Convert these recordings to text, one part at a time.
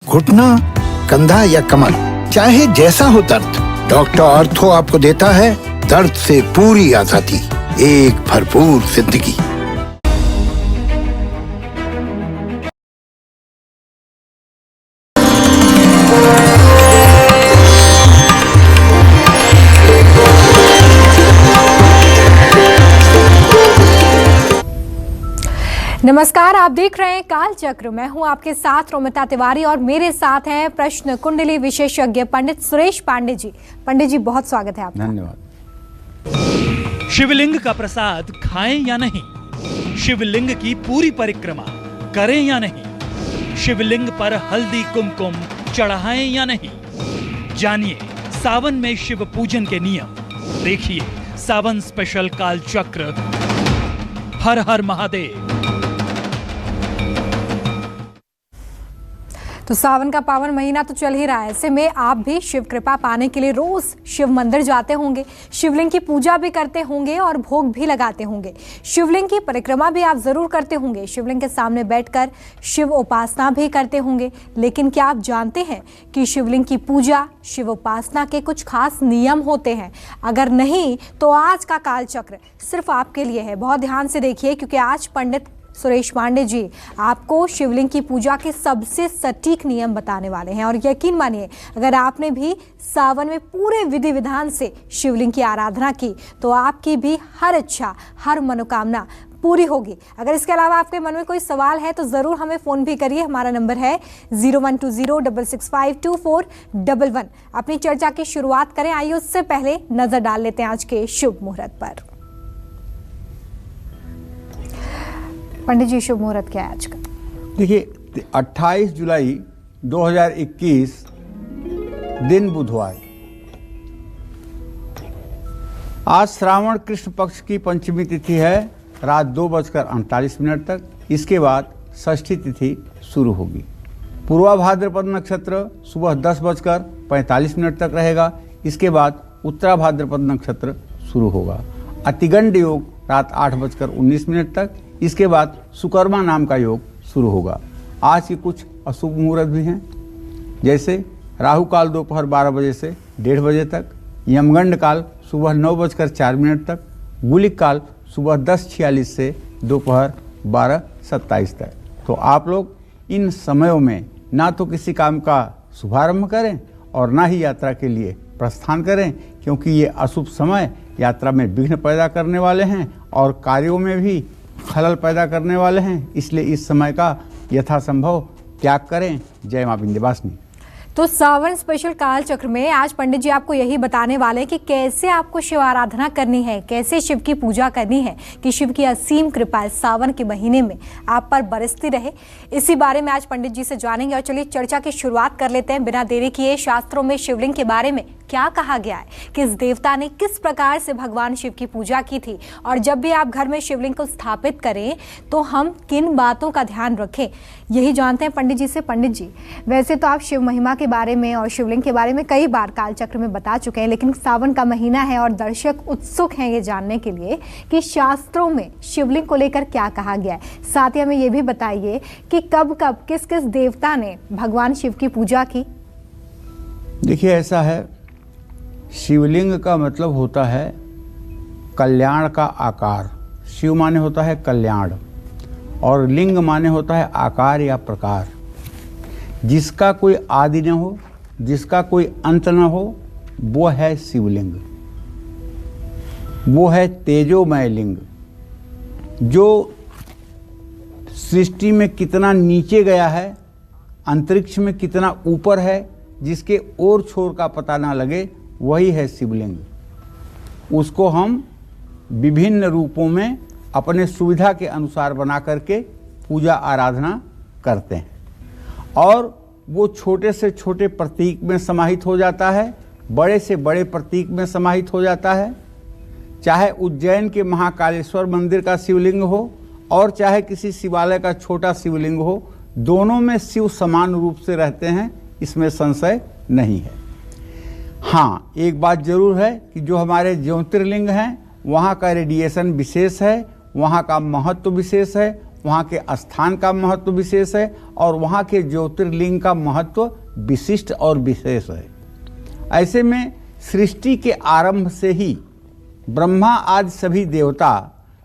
घुटना, कंधा या कमर, चाहे जैसा हो दर्द, डॉक्टर ऑर्थो आपको देता है दर्द से पूरी आजादी, एक भरपूर जिंदगी। नमस्कार, आप देख रहे हैं काल चक्र। मैं हूं आपके साथ रोमिता तिवारी और मेरे साथ हैं प्रश्न कुंडली विशेषज्ञ पंडित सुरेश पांडे जी। पंडित जी, बहुत स्वागत है आपका। धन्यवाद। शिवलिंग का प्रसाद खाएं या नहीं, शिवलिंग की पूरी परिक्रमा करें या नहीं, शिवलिंग पर हल्दी कुमकुम चढ़ाएं या नहीं, जानिए सावन में शिव पूजन के नियम। देखिए सावन स्पेशल काल चक्र। हर हर महादेव। तो सावन का पावन महीना तो चल ही रहा है, ऐसे में आप भी शिव कृपा पाने के लिए रोज शिव मंदिर जाते होंगे, शिवलिंग की पूजा भी करते होंगे और भोग भी लगाते होंगे, शिवलिंग की परिक्रमा भी आप जरूर करते होंगे, शिवलिंग के सामने बैठकर शिव उपासना भी करते होंगे। लेकिन क्या आप जानते हैं कि शिवलिंग की पूजा, शिव उपासना के कुछ खास नियम होते हैं? अगर नहीं तो आज का काल चक्र सिर्फ आपके लिए है। बहुत ध्यान से देखिए, क्योंकि आज पंडित सुरेश पांडे जी आपको शिवलिंग की पूजा के सबसे सटीक नियम बताने वाले हैं। और यकीन मानिए, अगर आपने भी सावन में पूरे विधि विधान से शिवलिंग की आराधना की तो आपकी भी हर इच्छा, हर मनोकामना पूरी होगी। अगर इसके अलावा आपके मन में कोई सवाल है तो ज़रूर हमें फ़ोन भी करिए। हमारा नंबर है 0120665241। अपनी चर्चा की शुरुआत करें। आइए उससे पहले नज़र डाल लेते हैं आज के शुभ मुहूर्त पर। पंडित जी, शुभ मुहूर्त क्या है आज का? देखिए, 28 जुलाई 2021 दिन बुधवार। आज श्रावण कृष्ण पक्ष की पंचमी तिथि है, रात 2:48 तक। इसके बाद षष्ठी तिथि शुरू होगी। पूर्वा भाद्रपद नक्षत्र सुबह 10:45 तक रहेगा। इसके बाद उत्तरा भाद्रपद नक्षत्र शुरू होगा। अतिगंड योग रात 8:19 तक। इसके बाद सुकर्मा नाम का योग शुरू होगा। आज के कुछ अशुभ मुहूर्त भी हैं, जैसे राहु काल दोपहर 12 बजे से 1:30 बजे तक, यमगंड काल सुबह 9:04 तक, गुलिक काल सुबह 10:46 से दोपहर 12:27 तक। तो आप लोग इन समयों में ना तो किसी काम का शुभारंभ करें और ना ही यात्रा के लिए प्रस्थान करें, क्योंकि ये अशुभ समय यात्रा में विघ्न पैदा करने वाले हैं और कार्यों में भी खलल पैदा करने वाले हैं। इसलिए इस समय का यथासंभव त्याग करें। जय मां विंध्यवासिनी। तो सावन स्पेशल काल चक्र में आज पंडित जी आपको यही बताने वाले हैं कि कैसे आपको शिव आराधना करनी है, कैसे शिव की पूजा करनी है कि शिव की असीम कृपा इस सावन के महीने में आप पर बरसती रहे। इसी बारे में आज पंडित जी से जानेंगे। और चलिए चर्चा की शुरुआत कर लेते हैं बिना देरी किए। शास्त्रों में शिवलिंग के बारे में क्या कहा गया है, किस देवता ने किस प्रकार से भगवान शिव की पूजा की थी, और जब भी आप घर में शिवलिंग को स्थापित करें तो हम किन बातों का ध्यान रखें, यही जानते हैं पंडित जी से। पंडित जी, वैसे तो आप शिव महिमा के बारे में और शिवलिंग के बारे में कई बार कालचक्र में बता चुके हैं, लेकिन सावन का महीना है और दर्शक उत्सुक हैं ये जानने के लिए कि शास्त्रों में शिवलिंग को लेकर क्या कहा गया है। साथ ही हमें ये भी बताइए कि कब कब किस किस देवता ने भगवान शिव की पूजा की। देखिए, ऐसा है, शिवलिंग का मतलब होता है कल्याण का आकार। शिव माने होता है कल्याण और लिंग माने होता है आकार या प्रकार। जिसका कोई आदि न हो, जिसका कोई अंत न हो, वो है शिवलिंग। वो है तेजोमय लिंग, जो सृष्टि में कितना नीचे गया है, अंतरिक्ष में कितना ऊपर है, जिसके ओर छोर का पता ना लगे, वही है शिवलिंग। उसको हम विभिन्न रूपों में अपने सुविधा के अनुसार बना करके पूजा आराधना करते हैं। और वो छोटे से छोटे प्रतीक में समाहित हो जाता है, बड़े से बड़े प्रतीक में समाहित हो जाता है। चाहे उज्जैन के महाकालेश्वर मंदिर का शिवलिंग हो और चाहे किसी शिवालय का छोटा शिवलिंग हो, दोनों में शिव समान रूप से रहते हैं, इसमें संशय नहीं है। हाँ, एक बात जरूर है कि जो हमारे ज्योतिर्लिंग हैं वहाँ का रेडिएशन विशेष है, वहाँ का महत्व विशेष है, वहाँ के स्थान का महत्व विशेष है और वहाँ के ज्योतिर्लिंग का महत्व विशिष्ट और विशेष है। ऐसे में सृष्टि के आरंभ से ही ब्रह्मा आदि सभी देवता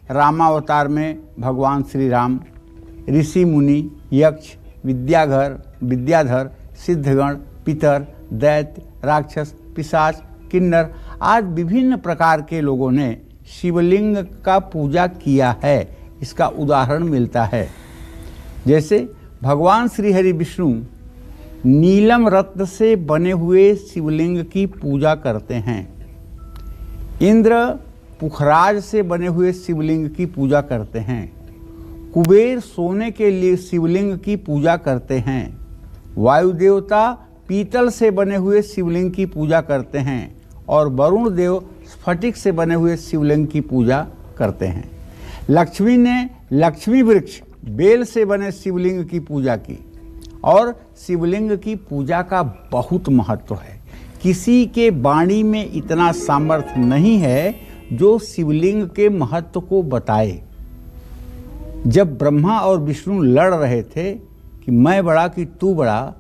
रामावतार में भगवान श्री राम, ऋषि मुनि, यक्ष, विद्याधर, सिद्धगण, पितर, दैत्य, राक्षस, पिशाच, किन्नर आदि विभिन्न प्रकार के लोगों ने शिवलिंग का पूजा किया है। इसका उदाहरण मिलता है, जैसे भगवान श्री हरि विष्णु नीलम रत्न से बने हुए शिवलिंग की पूजा करते हैं। इंद्र पुखराज से बने हुए शिवलिंग की पूजा करते हैं। कुबेर सोने के लिए शिवलिंग की पूजा करते हैं। वायु देवता पीतल से बने हुए शिवलिंग की पूजा करते हैं और वरुण देव स्फटिक से बने हुए शिवलिंग की पूजा करते हैं। लक्ष्मी ने लक्ष्मी वृक्ष बेल से बने शिवलिंग की पूजा की और शिवलिंग की पूजा का बहुत महत्व है। किसी के वाणी में इतना सामर्थ्य नहीं है जो शिवलिंग के महत्व को बताए। जब ब्रह्मा और विष्णु लड़ रहे थे कि मैं बड़ा कि तू बड़ा,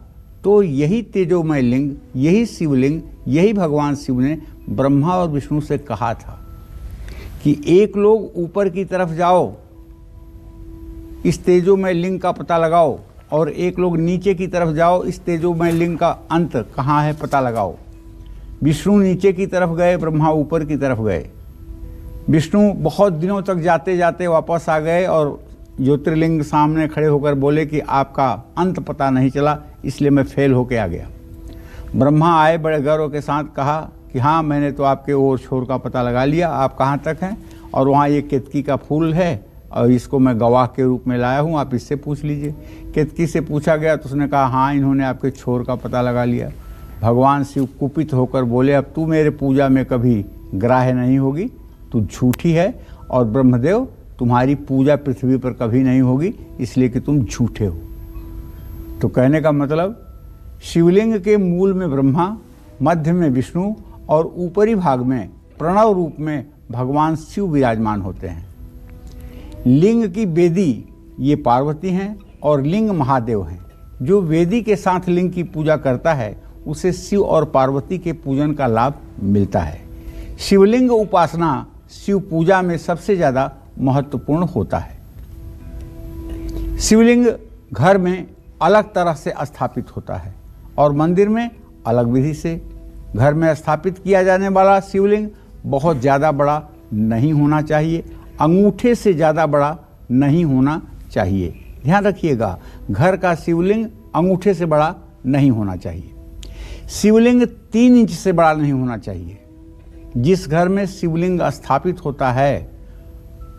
तो यही तेजोमय लिंग, यही शिवलिंग, यही भगवान शिव ने ब्रह्मा और विष्णु से कहा था कि एक लोग ऊपर की तरफ जाओ, इस तेजोमय लिंग का पता लगाओ, और एक लोग नीचे की तरफ जाओ, इस तेजोमय लिंग का अंत कहाँ है पता लगाओ। विष्णु नीचे की तरफ गए, ब्रह्मा ऊपर की तरफ गए। विष्णु बहुत दिनों तक जाते जाते वापस आ गए और ज्योतिर्लिंग सामने खड़े होकर बोले कि आपका अंत पता नहीं चला, इसलिए मैं फेल होके आ गया। ब्रह्मा आए, बड़े गर्व के साथ कहा कि हाँ, मैंने तो आपके ओर छोर का पता लगा लिया, आप कहाँ तक हैं, और वहाँ ये केतकी का फूल है और इसको मैं गवाह के रूप में लाया हूँ, आप इससे पूछ लीजिए। केतकी से पूछा गया तो उसने कहा हाँ, इन्होंने आपके छोर का पता लगा लिया। भगवान शिव कुपित होकर बोले, अब तू मेरे पूजा में कभी ग्राह्य नहीं होगी, तू झूठी है, और ब्रह्मदेव तुम्हारी पूजा पृथ्वी पर कभी नहीं होगी, इसलिए कि तुम झूठे हो। तो कहने का मतलब, शिवलिंग के मूल में ब्रह्मा, मध्य में विष्णु और ऊपरी भाग में प्रणव रूप में भगवान शिव विराजमान होते हैं। लिंग की वेदी ये पार्वती हैं और लिंग महादेव हैं। जो वेदी के साथ लिंग की पूजा करता है उसे शिव और पार्वती के पूजन का लाभ मिलता है। शिवलिंग उपासना शिव पूजा में सबसे ज़्यादा महत्वपूर्ण होता है। शिवलिंग घर में अलग तरह से स्थापित होता है और मंदिर में अलग विधि से। घर में स्थापित किया जाने वाला शिवलिंग बहुत ज़्यादा बड़ा नहीं होना चाहिए, अंगूठे से ज़्यादा बड़ा नहीं होना चाहिए। ध्यान रखिएगा, घर का शिवलिंग अंगूठे से बड़ा नहीं होना चाहिए। शिवलिंग 3 इंच से बड़ा नहीं होना चाहिए। जिस घर में शिवलिंग स्थापित होता है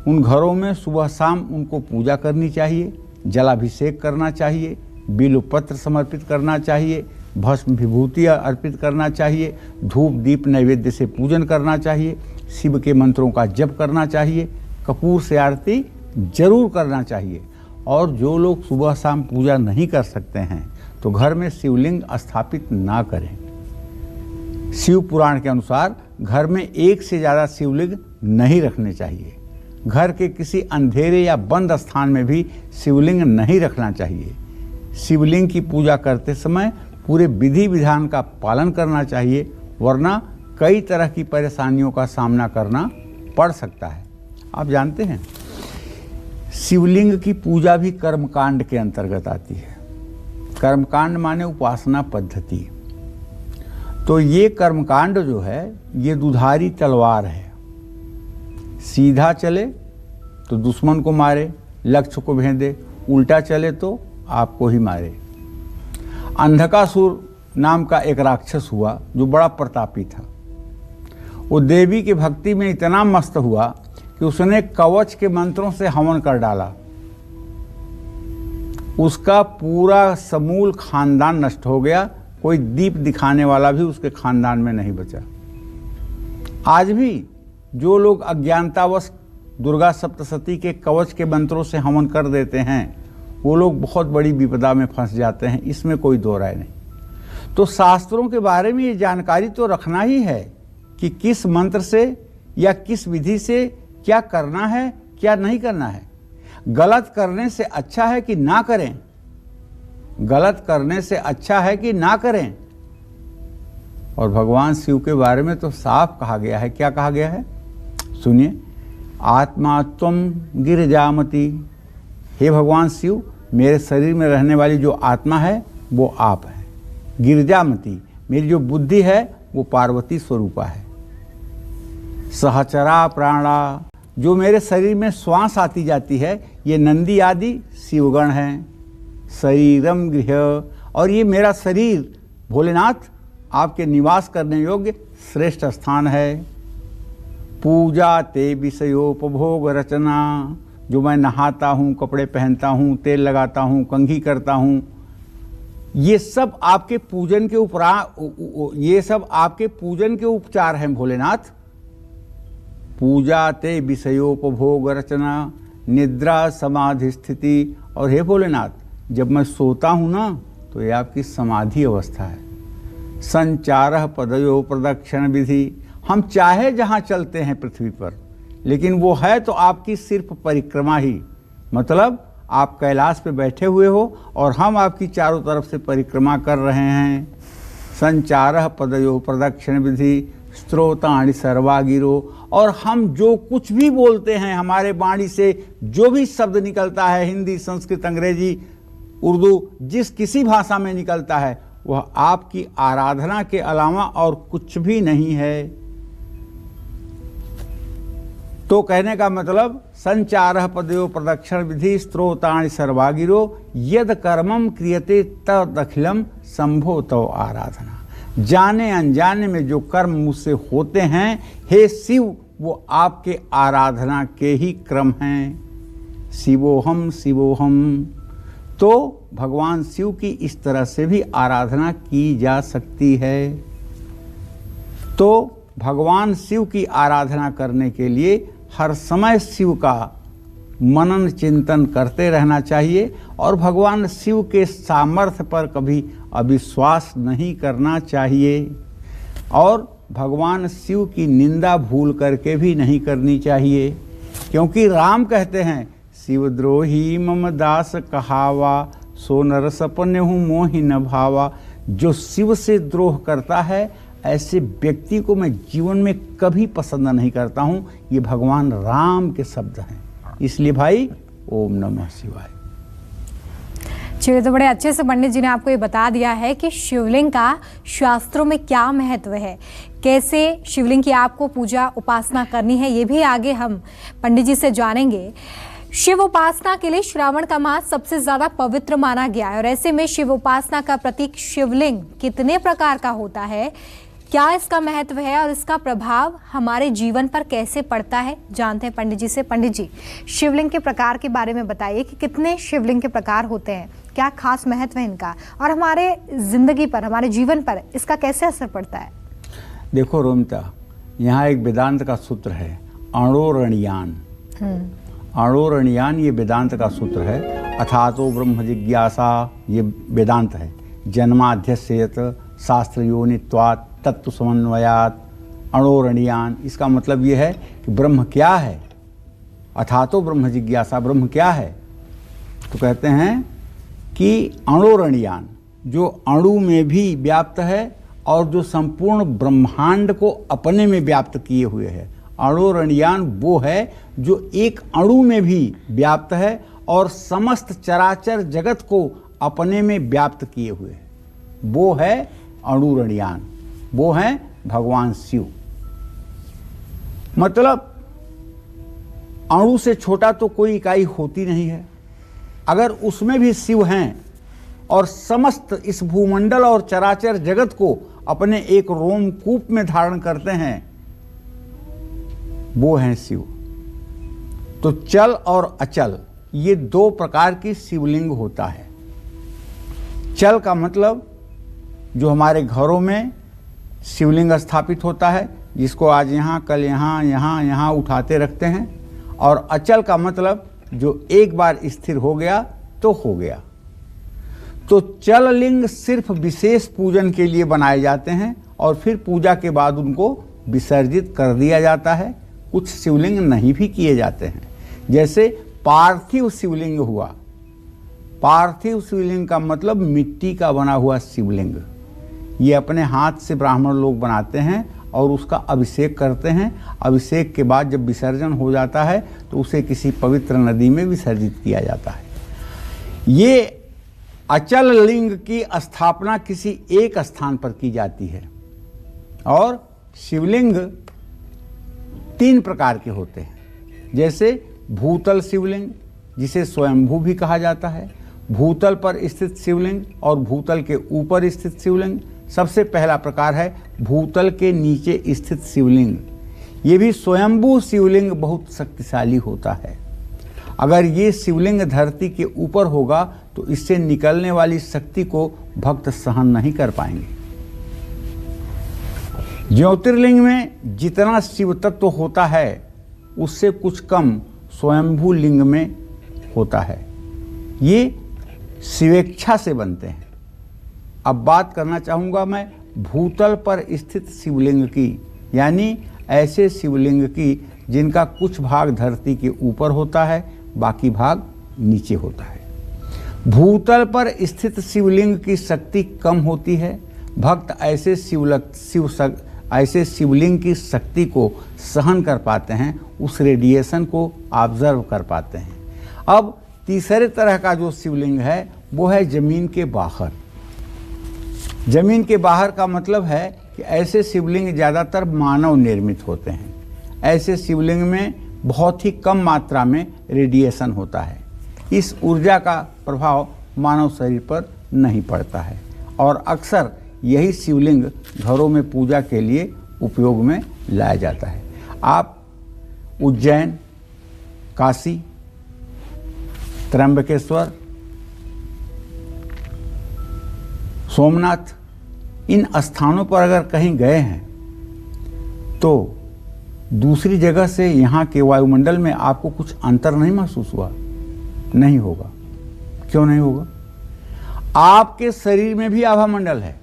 उन घरों में सुबह शाम उनको पूजा करनी चाहिए, जलाभिषेक करना चाहिए, बिल्वपत्र समर्पित करना चाहिए, भस्म विभूति अर्पित करना चाहिए, धूप दीप नैवेद्य से पूजन करना चाहिए, शिव के मंत्रों का जप करना चाहिए, कपूर से आरती जरूर करना चाहिए। और जो लोग सुबह शाम पूजा नहीं कर सकते हैं तो घर में शिवलिंग स्थापित ना करें। शिव पुराण के अनुसार घर में एक से ज़्यादा शिवलिंग नहीं रखने चाहिए। घर के किसी अंधेरे या बंद स्थान में भी शिवलिंग नहीं रखना चाहिए। शिवलिंग की पूजा करते समय पूरे विधि विधान का पालन करना चाहिए, वरना कई तरह की परेशानियों का सामना करना पड़ सकता है। आप जानते हैं, शिवलिंग की पूजा भी कर्मकांड के अंतर्गत आती है। कर्मकांड माने उपासना पद्धति। तो ये कर्मकांड जो है ये दुधारी तलवार है। सीधा चले तो दुश्मन को मारे, लक्ष्य को भेदे, उल्टा चले तो आपको ही मारे। अंधकासुर नाम का एक राक्षस हुआ जो बड़ा प्रतापी था। वो देवी की भक्ति में इतना मस्त हुआ कि उसने कवच के मंत्रों से हवन कर डाला। उसका पूरा समूल खानदान नष्ट हो गया, कोई दीप दिखाने वाला भी उसके खानदान में नहीं बचा। आज भी जो लोग अज्ञानतावश दुर्गा सप्तशती के कवच के मंत्रों से हवन कर देते हैं वो लोग बहुत बड़ी विपदा में फंस जाते हैं, इसमें कोई दो राय नहीं। तो शास्त्रों के बारे में ये जानकारी तो रखना ही है कि किस मंत्र से या किस विधि से क्या करना है, क्या नहीं करना है। गलत करने से अच्छा है कि ना करें, गलत करने से अच्छा है कि ना करें। और भगवान शिव के बारे में तो साफ कहा गया है। क्या कहा गया है? सुनिए, आत्मा त्वम गिरिजामति, हे भगवान शिव, मेरे शरीर में रहने वाली जो आत्मा है वो आप है। गिरिजामति, मेरी जो बुद्धि है वो पार्वती स्वरूपा है। सहचरा प्राणा, जो मेरे शरीर में श्वास आती जाती है, ये नंदी आदि शिवगण हैं। शरीरम गृह, और ये मेरा शरीर भोलेनाथ आपके निवास करने योग्य श्रेष्ठ स्थान है। पूजा ते विषयोपभोग रचना, जो मैं नहाता हूँ, कपड़े पहनता हूँ, तेल लगाता हूँ, कंघी करता हूँ, ये सब आपके पूजन के ये सब आपके पूजन के उपचार हैं भोलेनाथ। पूजा ते विषयोपभोग रचना, निद्रा समाधि स्थिति, और हे भोलेनाथ, जब मैं सोता हूँ ना तो ये आपकी समाधि अवस्था है। संचारः पदयो प्रदक्षिण विधि, हम चाहे जहाँ चलते हैं पृथ्वी पर, लेकिन वो है तो आपकी सिर्फ परिक्रमा ही। मतलब आप कैलाश पे बैठे हुए हो और हम आपकी चारों तरफ से परिक्रमा कर रहे हैं। संचारः पदयो प्रदक्षिण विधि, स्त्रोतानि सर्वागिरो, और हम जो कुछ भी बोलते हैं, हमारे वाणी से जो भी शब्द निकलता है, हिंदी, संस्कृत, अंग्रेजी, उर्दू, जिस किसी भाषा में निकलता है, वह आपकी आराधना के अलावा और कुछ भी नहीं है। तो कहने का मतलब, संचारः पदयो प्रदक्षिण विधि, स्त्रोतानि सर्वागिरो, यद कर्मम क्रियते तदखिलम शंभो तव आराधना। जाने अनजाने में जो कर्म मुझसे होते हैं, हे शिव, वो आपके आराधना के ही क्रम हैं। शिवोहम शिवोहम। तो भगवान शिव की इस तरह से भी आराधना की जा सकती है। तो भगवान शिव की आराधना करने के लिए हर समय शिव का मनन चिंतन करते रहना चाहिए और भगवान शिव के सामर्थ्य पर कभी अविश्वास नहीं करना चाहिए और भगवान शिव की निंदा भूल करके भी नहीं करनी चाहिए, क्योंकि राम कहते हैं, शिवद्रोही मम दास कहावा, सो नर सपने हूँ मोहि न भावा। जो शिव से द्रोह करता है, ऐसे व्यक्ति को मैं जीवन में कभी पसंद नहीं करता हूँ। ये भगवान राम के शब्द हैं। इसलिए भाई, ओम नमः शिवाय। चलिए, तो बड़े अच्छे से पंडित जी ने आपको ये बता दिया है कि शिवलिंग का शास्त्रों में क्या महत्व है, कैसे शिवलिंग की आपको पूजा उपासना करनी है, ये भी आगे हम पंडित जी से जानेंगे। शिव उपासना के लिए श्रावण का मास सबसे ज्यादा पवित्र माना गया है और ऐसे में शिव उपासना का प्रतीक शिवलिंग कितने प्रकार का होता है, क्या इसका महत्व है और इसका प्रभाव हमारे जीवन पर कैसे पड़ता है, जानते हैं पंडित जी से। पंडित जी, शिवलिंग के प्रकार के बारे में बताइए कि कितने शिवलिंग के प्रकार होते हैं, क्या खास महत्व है इनका और हमारे जिंदगी पर, हमारे जीवन पर इसका कैसे असर पड़ता है। देखो रोमिता, यहाँ एक वेदांत का सूत्र है, अणोरणीयान। अणोरणीयान ये वेदांत का सूत्र है। अथातो ब्रह्म जिज्ञासा, ये वेदांत है। जन्माध्यस्यत शास्त्र योनित्वात् तत्व समन्वयात अणोरणीयान। इसका मतलब ये है कि ब्रह्म क्या है, अथातो ब्रह्म जिज्ञासा, ब्रह्म क्या है। तो कहते हैं कि अणोरणीयान, जो अणु में भी व्याप्त है और जो संपूर्ण ब्रह्मांड को अपने में व्याप्त किए हुए है। अणोरणीयान वो है जो एक अणु में भी व्याप्त है और समस्त चराचर जगत को अपने में व्याप्त किए हुए है, वो है अणुरणीयान, वो है भगवान शिव। मतलब अणु से छोटा तो कोई इकाई होती नहीं है। अगर उसमें भी शिव हैं और समस्त इस भूमंडल और चराचर जगत को अपने एक रोमकूप में धारण करते हैं, वो हैं शिव। तो चल और अचल, ये दो प्रकार की शिवलिंग होता है। चल का मतलब जो हमारे घरों में शिवलिंग स्थापित होता है, जिसको आज यहाँ कल यहाँ यहाँ यहाँ उठाते रखते हैं, और अचल का मतलब जो एक बार स्थिर हो गया तो हो गया। तो चल लिंग सिर्फ विशेष पूजन के लिए बनाए जाते हैं और फिर पूजा के बाद उनको विसर्जित कर दिया जाता है। कुछ शिवलिंग नहीं भी किए जाते हैं, जैसे पार्थिव शिवलिंग हुआ। पार्थिव शिवलिंग का मतलब मिट्टी का बना हुआ शिवलिंग। ये अपने हाथ से ब्राह्मण लोग बनाते हैं और उसका अभिषेक करते हैं। अभिषेक के बाद जब विसर्जन हो जाता है तो उसे किसी पवित्र नदी में विसर्जित किया जाता है। ये अचल लिंग की स्थापना किसी एक स्थान पर की जाती है। और शिवलिंग 3 प्रकार के होते हैं, जैसे भूतल शिवलिंग, जिसे स्वयंभू भी कहा जाता है, भूतल पर स्थित शिवलिंग और भूतल के ऊपर स्थित शिवलिंग। सबसे पहला प्रकार है भूतल के नीचे स्थित शिवलिंग। ये भी स्वयंभू शिवलिंग बहुत शक्तिशाली होता है। अगर ये शिवलिंग धरती के ऊपर होगा तो इससे निकलने वाली शक्ति को भक्त सहन नहीं कर पाएंगे। ज्योतिर्लिंग में जितना शिव तत्व होता है उससे कुछ कम स्वयंभू लिंग में होता है। ये शिवेच्छा से बनते हैं। अब बात करना चाहूँगा मैं भूतल पर स्थित शिवलिंग की, यानी ऐसे शिवलिंग की जिनका कुछ भाग धरती के ऊपर होता है, बाकी भाग नीचे होता है। भूतल पर स्थित शिवलिंग की शक्ति कम होती है। भक्त ऐसे शिवलिंग की शक्ति को सहन कर पाते हैं, उस रेडिएशन को ऑब्जर्व कर पाते हैं। अब तीसरे तरह का जो शिवलिंग है वो है जमीन के बाहर। जमीन के बाहर का मतलब है कि ऐसे शिवलिंग ज़्यादातर मानव निर्मित होते हैं। ऐसे शिवलिंग में बहुत ही कम मात्रा में रेडिएशन होता है। इस ऊर्जा का प्रभाव मानव शरीर पर नहीं पड़ता है और अक्सर यही शिवलिंग घरों में पूजा के लिए उपयोग में लाया जाता है। आप उज्जैन, काशी, त्र्यंबकेश्वर, सोमनाथ, इन स्थानों पर अगर कहीं गए हैं तो दूसरी जगह से यहाँ के वायुमंडल में आपको कुछ अंतर नहीं महसूस हुआ? नहीं होगा। क्यों नहीं होगा? आपके शरीर में भी आभा मंडल है,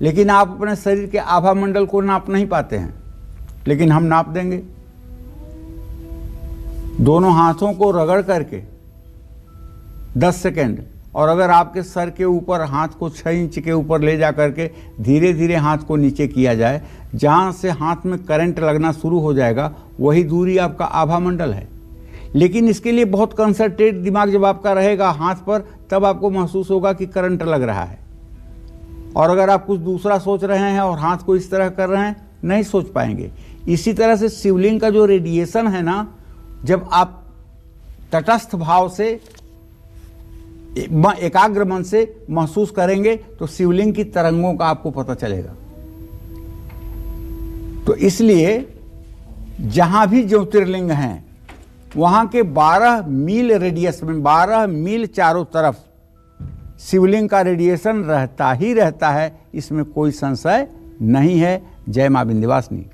लेकिन आप अपने शरीर के आभा मंडल को नाप नहीं पाते हैं, लेकिन हम नाप देंगे। दोनों हाथों को रगड़ करके 10 सेकेंड, और अगर आपके सर के ऊपर हाथ को 6 इंच के ऊपर ले जा करके धीरे धीरे हाथ को नीचे किया जाए, जहाँ से हाथ में करंट लगना शुरू हो जाएगा वही दूरी आपका आभा मंडल है। लेकिन इसके लिए बहुत कंसंट्रेट दिमाग जब आपका रहेगा हाथ पर, तब आपको महसूस होगा कि करंट लग रहा है। और अगर आप कुछ दूसरा सोच रहे हैं और हाथ को इस तरह कर रहे हैं, नहीं सोच पाएंगे। इसी तरह से शिवलिंग का जो रेडिएशन है ना, जब आप तटस्थ भाव से एकाग्र मन से महसूस करेंगे तो शिवलिंग की तरंगों का आपको पता चलेगा। तो इसलिए जहां भी ज्योतिर्लिंग हैं वहां के 12 मील रेडियस में, 12 मील चारों तरफ शिवलिंग का रेडिएशन रहता ही रहता है, इसमें कोई संशय नहीं है। जय मां विंध्यवासिनी।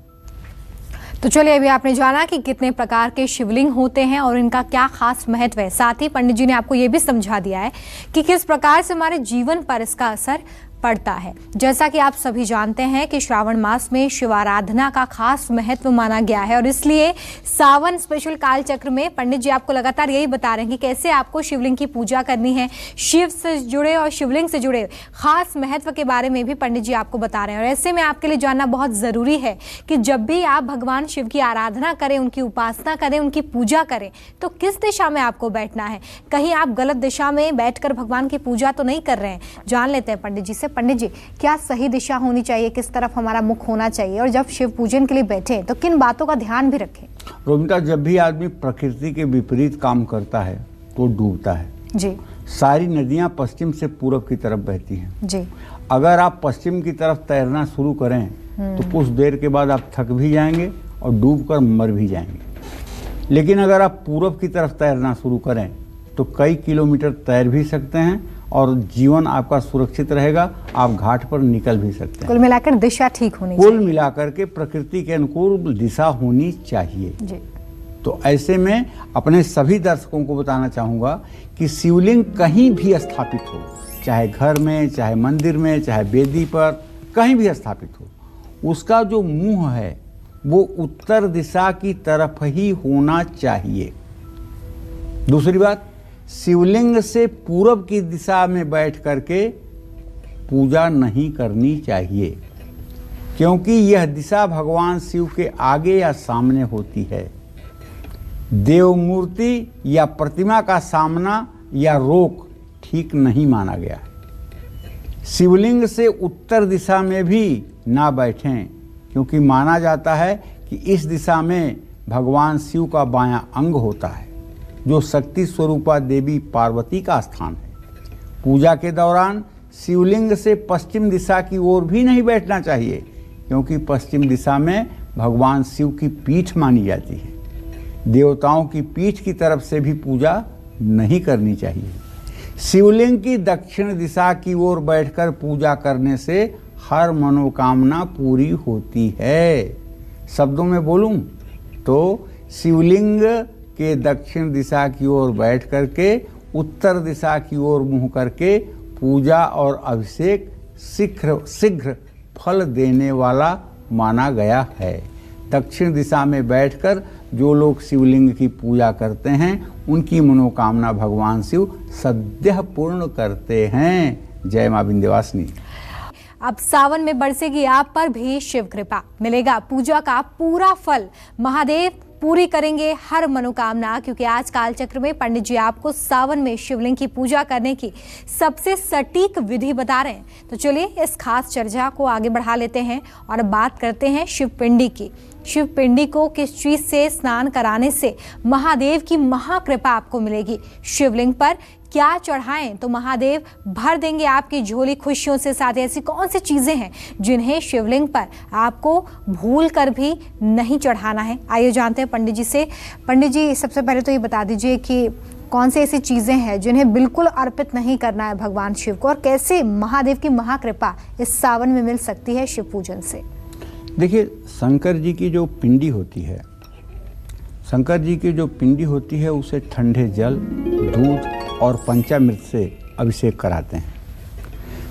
तो चलिए, अभी आपने जाना कि कितने प्रकार के शिवलिंग होते हैं और इनका क्या खास महत्व है। साथ ही पंडित जी ने आपको ये भी समझा दिया है कि किस प्रकार से हमारे जीवन पर इसका असर पड़ता है। जैसा कि आप सभी जानते हैं कि श्रावण मास में शिव आराधना का खास महत्व माना गया है और इसलिए सावन स्पेशल काल चक्र में पंडित जी आपको लगातार यही बता रहे हैं कि कैसे आपको शिवलिंग की पूजा करनी है। शिव से जुड़े और शिवलिंग से जुड़े खास महत्व के बारे में भी पंडित जी आपको बता रहे हैं। और ऐसे में आपके लिए जानना बहुत ज़रूरी है कि जब भी आप भगवान शिव की आराधना करें, उनकी उपासना करें, उनकी पूजा करें, तो किस दिशा में आपको बैठना है। कहीं आप गलत दिशा में बैठकर भगवान की पूजा तो नहीं कर रहे हैं। जान लेते हैं पंडित जी से। पंडित जी, क्या सही दिशा होनी चाहिए, किस तरफ हमारा मुख होना चाहिए, और जब शिव पूजन के लिए बैठे तो किन बातों का ध्यान भी रखें? रोमिता, जब भी आदमी प्रकृति के विपरीत काम करता है तो डूबता है जी। सारी नदियां पश्चिम से पूरब की तरफ बहती हैं जी। अगर आप पश्चिम की तरफ तैरना शुरू करें तो कुछ देर के बाद आप थक भी जाएंगे और डूबकर मर भी जाएंगे। लेकिन अगर आप पूरब की तरफ तैरना शुरू करें तो कई किलोमीटर तैर भी सकते हैं और जीवन आपका सुरक्षित रहेगा, आप घाट पर निकल भी सकते हैं। कुल मिलाकर दिशा ठीक होनी चाहिए। कुल मिलाकर के प्रकृति के अनुकूल दिशा होनी चाहिए जी। तो ऐसे में अपने सभी दर्शकों को बताना चाहूँगा कि शिवलिंग कहीं भी स्थापित हो, चाहे घर में, चाहे मंदिर में, चाहे वेदी पर, कहीं भी स्थापित हो, उसका जो मुंह है वो उत्तर दिशा की तरफ ही होना चाहिए। दूसरी बात, शिवलिंग से पूरब की दिशा में बैठ करके पूजा नहीं करनी चाहिए, क्योंकि यह दिशा भगवान शिव के आगे या सामने होती है। देव मूर्ति या प्रतिमा का सामना या रोक ठीक नहीं माना गया है। शिवलिंग से उत्तर दिशा में भी ना बैठें, क्योंकि माना जाता है कि इस दिशा में भगवान शिव का बायां अंग होता है, जो शक्ति स्वरूपा देवी पार्वती का स्थान है। पूजा के दौरान शिवलिंग से पश्चिम दिशा की ओर भी नहीं बैठना चाहिए, क्योंकि पश्चिम दिशा में भगवान शिव की पीठ मानी जाती है। देवताओं की पीठ की तरफ से भी पूजा नहीं करनी चाहिए। शिवलिंग की दक्षिण दिशा की ओर बैठकर पूजा करने से हर मनोकामना पूरी होती है। शब्दों में बोलूं तो शिवलिंग के दक्षिण दिशा की ओर बैठ करके उत्तर दिशा की ओर मुंह करके पूजा और अभिषेक शीघ्र फल देने वाला माना गया है। दक्षिण दिशा में बैठकर जो लोग शिवलिंग की पूजा करते हैं, उनकी मनोकामना भगवान शिव सद्यः पूर्ण करते हैं। जय मां विंध्यवासिनी। अब सावन में बरसेगी आप पर भी शिव कृपा, मिलेगा पूजा का पूरा फल। महादेव पूरी करेंगे हर मनोकामना, क्योंकि आज कालचक्र में पंडित जी आपको सावन में शिवलिंग की पूजा करने की सबसे सटीक विधि बता रहे हैं। तो चलिए इस खास चर्चा को आगे बढ़ा लेते हैं और बात करते हैं शिवपिंडी की। शिवपिंडी को किस चीज से स्नान कराने से महादेव की महाकृपा आपको मिलेगी, शिवलिंग पर क्या चढ़ाएं तो महादेव भर देंगे आपकी झोली खुशियों से, साथ ऐसी कौन सी चीजें हैं जिन्हें शिवलिंग पर आपको भूल कर भी नहीं चढ़ाना है। आइए जानते हैं पंडित जी से। पंडित जी, सबसे पहले तो ये बता दीजिए कि कौन सी ऐसी चीजें हैं जिन्हें बिल्कुल अर्पित नहीं करना है भगवान शिव को, और कैसे महादेव की महाकृपा इस सावन में मिल सकती है शिव पूजन से। देखिए, शंकर जी की जो पिंडी होती है, शंकर जी की जो पिंडी होती है उसे ठंडे जल, दूध और पंचामृत से अभिषेक कराते हैं।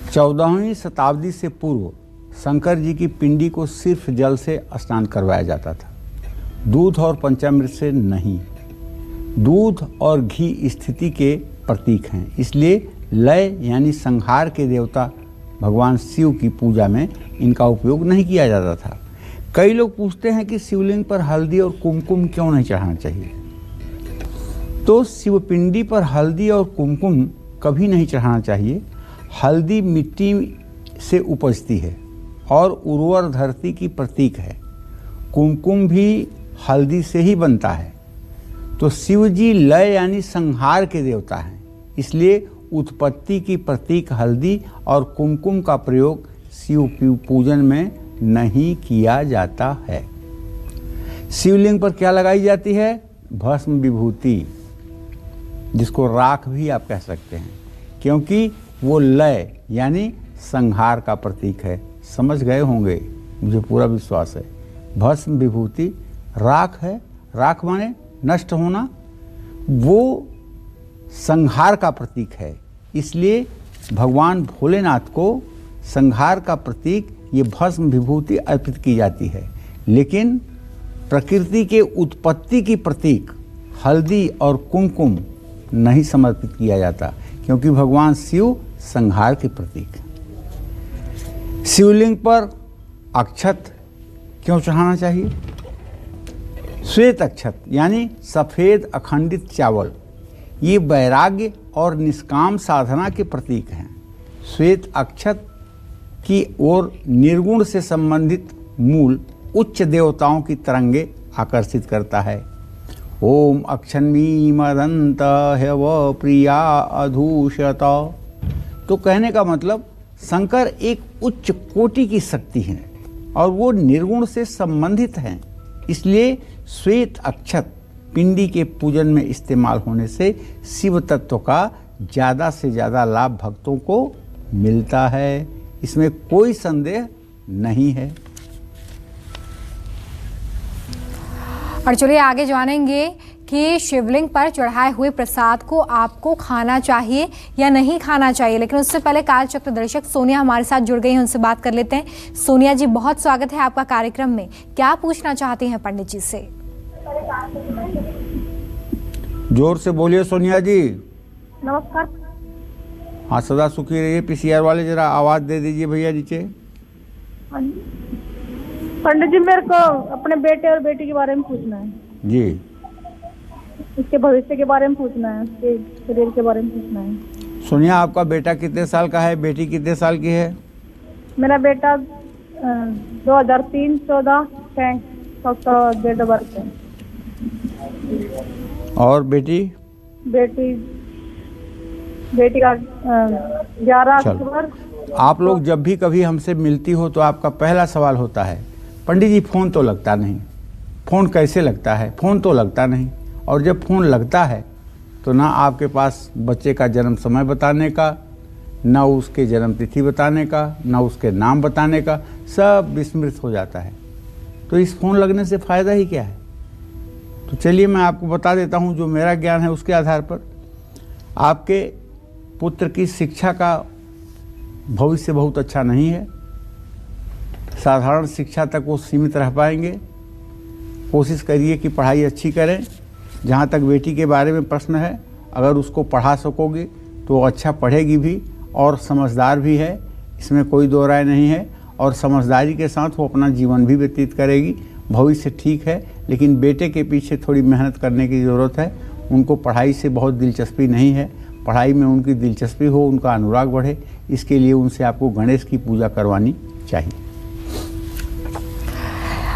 14वीं शताब्दी से पूर्व शंकर जी की पिंडी को सिर्फ जल से स्नान करवाया जाता था, दूध और पंचामृत से नहीं। दूध और घी स्थिति के प्रतीक हैं, इसलिए लय यानी संहार के देवता भगवान शिव की पूजा में इनका उपयोग नहीं किया जाता था। कई लोग पूछते हैं कि शिवलिंग पर हल्दी और कुमकुम क्यों नहीं चढ़ाना चाहिए। तो शिवपिंडी पर हल्दी और कुमकुम कभी नहीं चढ़ाना चाहिए। हल्दी मिट्टी से उपजती है और उर्वर धरती की प्रतीक है। कुमकुम भी हल्दी से ही बनता है। तो शिव जी लय यानी संहार के देवता हैं, इसलिए उत्पत्ति की प्रतीक हल्दी और कुमकुम का प्रयोग शिव पूजन में नहीं किया जाता है। शिवलिंग पर क्या लगाई जाती है? भस्म विभूति, जिसको राख भी आप कह सकते हैं, क्योंकि वो लय यानी संहार का प्रतीक है। समझ गए होंगे, मुझे पूरा विश्वास है। भस्म विभूति राख है, राख माने नष्ट होना, वो संहार का प्रतीक है। इसलिए भगवान भोलेनाथ को संहार का प्रतीक ये भस्म विभूति अर्पित की जाती है। लेकिन प्रकृति के उत्पत्ति की प्रतीक हल्दी और कुमकुम नहीं समर्पित किया जाता, क्योंकि भगवान शिव संहार के प्रतीक हैं। शिवलिंग पर अक्षत क्यों चढ़ाना चाहिए? श्वेत अक्षत यानी सफ़ेद अखंडित चावल, ये वैराग्य और निष्काम साधना के प्रतीक हैं। श्वेत अक्षत की ओर निर्गुण से संबंधित मूल उच्च देवताओं की तरंगे आकर्षित करता है। ओम अक्षन्मी मदंत हव प्रिया अधूषत। तो कहने का मतलब शंकर एक उच्च कोटि की शक्ति है और वो निर्गुण से संबंधित हैं। इसलिए श्वेत अक्षत पिंडी के पूजन में इस्तेमाल होने से शिव तत्व का ज़्यादा से ज़्यादा लाभ भक्तों को मिलता है, इसमें कोई संदेह नहीं है। और चलिए आगे जानेंगे कि शिवलिंग पर चढ़ाए हुए प्रसाद को आपको खाना चाहिए या नहीं खाना चाहिए। लेकिन उससे पहले कालचक्र दर्शक सोनिया हमारे साथ जुड़ गई हैं, उनसे बात कर लेते हैं। सोनिया जी, बहुत स्वागत है आपका कार्यक्रम में। क्या पूछना चाहती हैं पंडित जी से? जोर से बोलिए सोनिया जी। नमस्कार। हाँ, सदा सुखी रहिए। पीसीआर वाले जरा आवाज दे दीजिए भैया नीचे। हाँ जी। पंडित जी, मेरे को अपने बेटे और बेटी के बारे में पूछना है जी। उसके भविष्य के बारे में पूछना है, उसके करियर के बारे में पूछना है। सोनिया, आपका बेटा कितने साल का है, बेटी कितने साल की है? मेरा बेटा 2003-14 का डेट ऑफ बर्थ है। और बेटी? बेटी का 11 अक्टूबर। आप लोग जब भी कभी हमसे मिलती हो तो आपका पहला सवाल होता है, पंडित जी फोन तो लगता नहीं, फोन कैसे लगता है? फोन तो लगता नहीं। और जब फोन लगता है तो ना आपके पास बच्चे का जन्म समय बताने का, ना उसके जन्म तिथि बताने का, ना उसके नाम बताने का, सब विस्मृत हो जाता है। तो इस फोन लगने से फ़ायदा ही क्या है? तो चलिए मैं आपको बता देता हूँ जो मेरा ज्ञान है उसके आधार पर। आपके पुत्र की शिक्षा का भविष्य बहुत अच्छा नहीं है। साधारण शिक्षा तक वो सीमित रह पाएंगे। कोशिश करिए कि पढ़ाई अच्छी करें। जहाँ तक बेटी के बारे में प्रश्न है, अगर उसको पढ़ा सकोगे तो वो अच्छा पढ़ेगी भी और समझदार भी है, इसमें कोई दो राय नहीं है। और समझदारी के साथ वो अपना जीवन भी व्यतीत करेगी। भविष्य ठीक है, लेकिन बेटे के पीछे थोड़ी मेहनत करने की ज़रूरत है। उनको पढ़ाई से बहुत दिलचस्पी नहीं है। पढ़ाई में उनकी दिलचस्पी हो, उनका अनुराग बढ़े, इसके लिए उनसे आपको गणेश की पूजा करवानी चाहिए।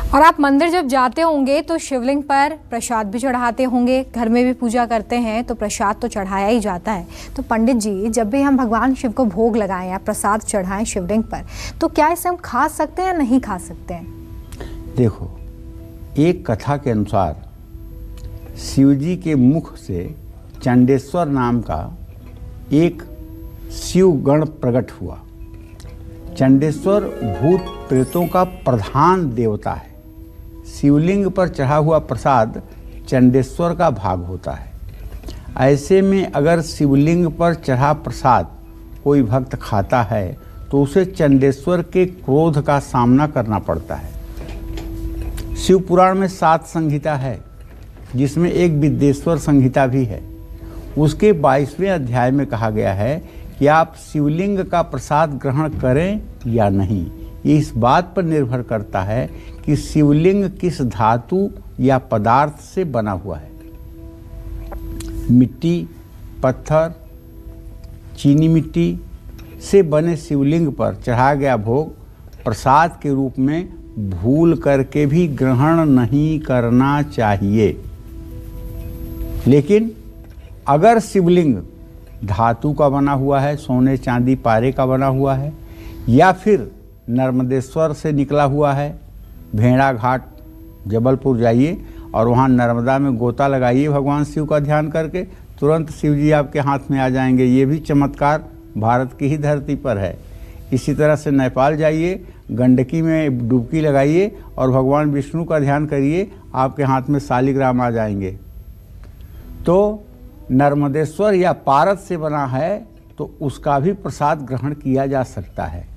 और आप मंदिर जब जाते होंगे तो शिवलिंग पर प्रसाद भी चढ़ाते होंगे, घर में भी पूजा करते हैं तो प्रसाद तो चढ़ाया ही जाता है। तो पंडित जी, जब भी हम भगवान शिव को भोग लगाएं या प्रसाद चढ़ाएं शिवलिंग पर, तो क्या इसे हम खा सकते हैं या नहीं खा सकते हैं? देखो, एक कथा के अनुसार शिव जी के मुख से चंडेश्वर नाम का एक शिव गण प्रकट हुआ। चंडेश्वर भूत प्रेतों का प्रधान देवता है। शिवलिंग पर चढ़ा हुआ प्रसाद चंडेश्वर का भाग होता है। ऐसे में अगर शिवलिंग पर चढ़ा प्रसाद कोई भक्त खाता है तो उसे चंडेश्वर के क्रोध का सामना करना पड़ता है। शिव पुराण में 7 संहिता है, जिसमें एक विद्येश्वर संहिता भी है। उसके 22वें अध्याय में कहा गया है कि आप शिवलिंग का प्रसाद ग्रहण करें या नहीं। ये इस बात पर निर्भर करता है कि शिवलिंग किस धातु या पदार्थ से बना हुआ है। मिट्टी, पत्थर, चीनी मिट्टी से बने शिवलिंग पर चढ़ा गया भोग प्रसाद के रूप में भूल करके भी ग्रहण नहीं करना चाहिए। लेकिन अगर शिवलिंग धातु का बना हुआ है, सोने चांदी पारे का बना हुआ है, या फिर नर्मदेश्वर से निकला हुआ है, भेड़ा घाट जबलपुर जाइए और वहाँ नर्मदा में गोता लगाइए भगवान शिव का ध्यान करके, तुरंत शिव जी आपके हाथ में आ जाएंगे। ये भी चमत्कार भारत की ही धरती पर है। इसी तरह से नेपाल जाइए, गंडकी में डुबकी लगाइए और भगवान विष्णु का ध्यान करिए, आपके हाथ में शालिग्राम आ जाएंगे। तो नर्मदेश्वर या पारद से बना है तो उसका भी प्रसाद ग्रहण किया जा सकता है।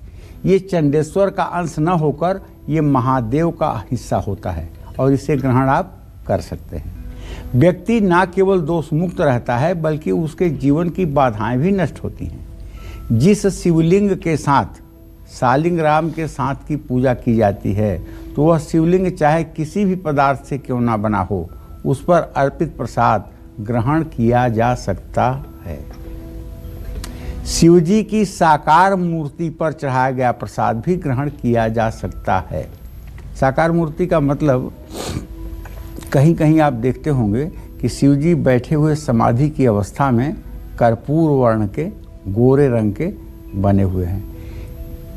ये चंडेश्वर का अंश न होकर ये महादेव का हिस्सा होता है और इसे ग्रहण आप कर सकते हैं। व्यक्ति न केवल दोष मुक्त रहता है बल्कि उसके जीवन की बाधाएं भी नष्ट होती हैं। जिस शिवलिंग के साथ शालिग्राम के साथ की पूजा की जाती है तो वह शिवलिंग चाहे किसी भी पदार्थ से क्यों ना बना हो, उस पर अर्पित प्रसाद ग्रहण किया जा सकता है। शिवजी की साकार मूर्ति पर चढ़ाया गया प्रसाद भी ग्रहण किया जा सकता है। साकार मूर्ति का मतलब, कहीं कहीं आप देखते होंगे कि शिवजी बैठे हुए समाधि की अवस्था में कर्पूर वर्ण के गोरे रंग के बने हुए हैं।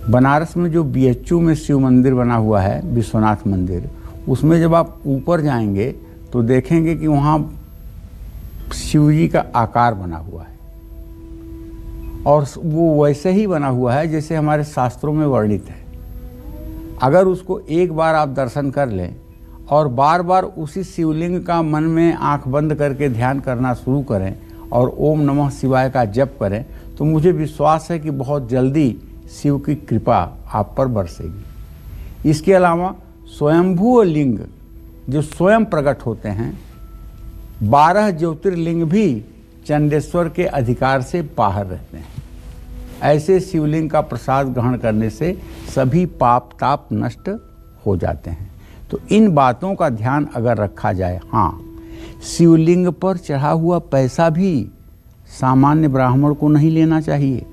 बनारस में जो BHU में शिव मंदिर बना हुआ है, विश्वनाथ मंदिर, उसमें जब आप ऊपर जाएंगे तो देखेंगे कि वहाँ शिवजी का आकार बना हुआ है और वो वैसे ही बना हुआ है जैसे हमारे शास्त्रों में वर्णित है। अगर उसको एक बार आप दर्शन कर लें और बार बार उसी शिवलिंग का मन में आंख बंद करके ध्यान करना शुरू करें और ओम नमः शिवाय का जप करें तो मुझे विश्वास है कि बहुत जल्दी शिव की कृपा आप पर बरसेगी। इसके अलावा स्वयंभू लिंग जो स्वयं प्रकट होते हैं, 12 ज्योतिर्लिंग भी चंडेश्वर के अधिकार से बाहर रहते हैं। ऐसे शिवलिंग का प्रसाद ग्रहण करने से सभी पाप ताप नष्ट हो जाते हैं। तो इन बातों का ध्यान अगर रखा जाए, हाँ, शिवलिंग पर चढ़ा हुआ पैसा भी सामान्य ब्राह्मण को नहीं लेना चाहिए।